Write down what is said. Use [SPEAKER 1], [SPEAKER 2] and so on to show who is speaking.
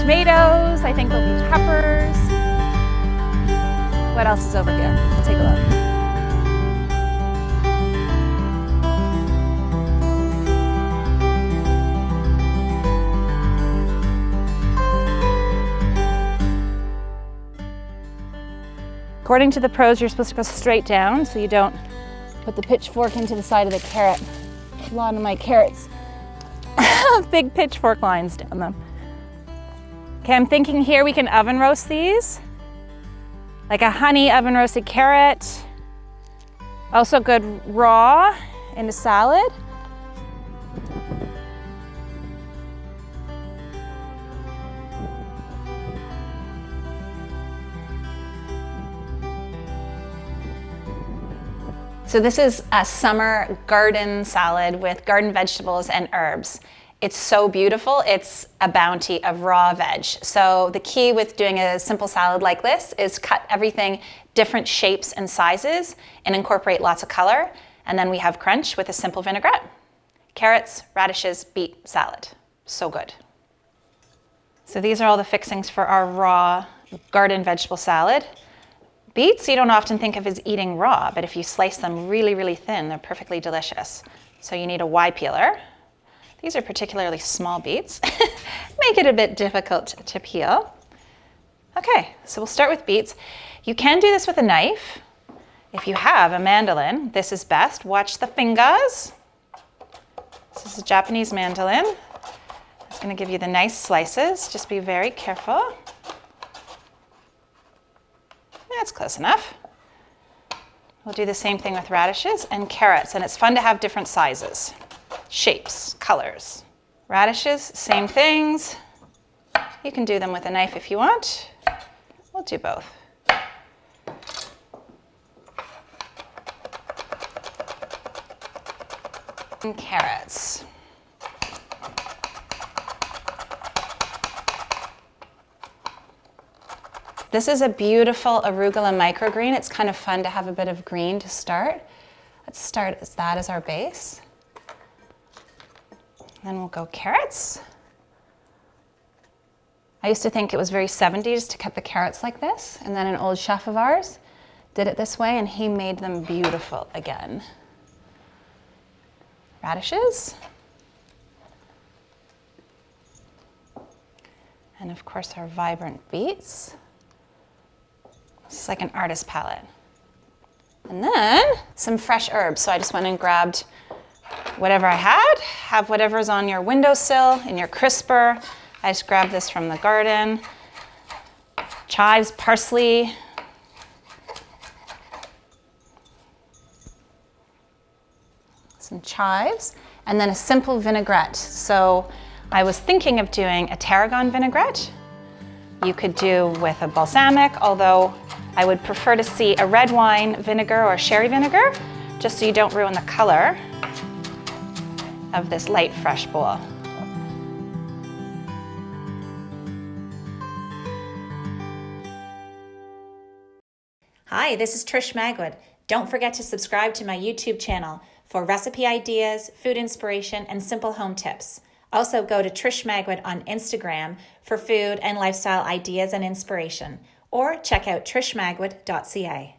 [SPEAKER 1] tomatoes. I think there'll be peppers. What else is over here? Let's take a look. According to the pros, you're supposed to go straight down so you don't put the pitchfork into the side of the carrot. A lot of my carrots have big pitchfork lines down them. Okay, I'm thinking here we can oven roast these. Like a honey oven roasted carrot. Also good raw in a salad. So this is a summer garden salad with garden vegetables and herbs. It's so beautiful. It's a bounty of raw veg. So the key with doing a simple salad like this is cut everything different shapes and sizes and incorporate lots of color. And then we have crunch with a simple vinaigrette. Carrots, radishes, beet salad. So good. So these are all the fixings for our raw garden vegetable salad. Beets you don't often think of as eating raw, but if you slice them really, really thin, they're perfectly delicious. So you need a Y peeler. These are particularly small beets. Make it a bit difficult to peel. Okay, so we'll start with beets. You can do this with a knife. If you have a mandolin, this is best. Watch the fingers. This is a Japanese mandolin. It's going to give you the nice slices. Just be very careful. That's close enough. We'll do the same thing with radishes and carrots, and it's fun to have different sizes, shapes, colors. Radishes, same things. You can do them with a knife if you want. We'll do both. And carrots. This is a beautiful arugula microgreen. It's kind of fun to have a bit of green to start. Let's start as that as our base. Then we'll go carrots. I used to think it was very 70s to cut the carrots like this, and then an old chef of ours did it this way, and he made them beautiful again. Radishes. And of course our vibrant beets. It's like an artist palette. And then some fresh herbs. So I just went and grabbed whatever I had. Have whatever's on your windowsill, in your crisper. I just grabbed this from the garden. Chives, parsley. Some chives. And then a simple vinaigrette. So I was thinking of doing a tarragon vinaigrette. You could do with a balsamic, although I would prefer to see a red wine vinegar or sherry vinegar, just so you don't ruin the color of this light, fresh bowl.
[SPEAKER 2] Hi, this is Trish Magwood. Don't forget to subscribe to my YouTube channel for recipe ideas, food inspiration, and simple home tips. Also go to Trish Magwood on Instagram for food and lifestyle ideas and inspiration, or check out trishmagwood.ca.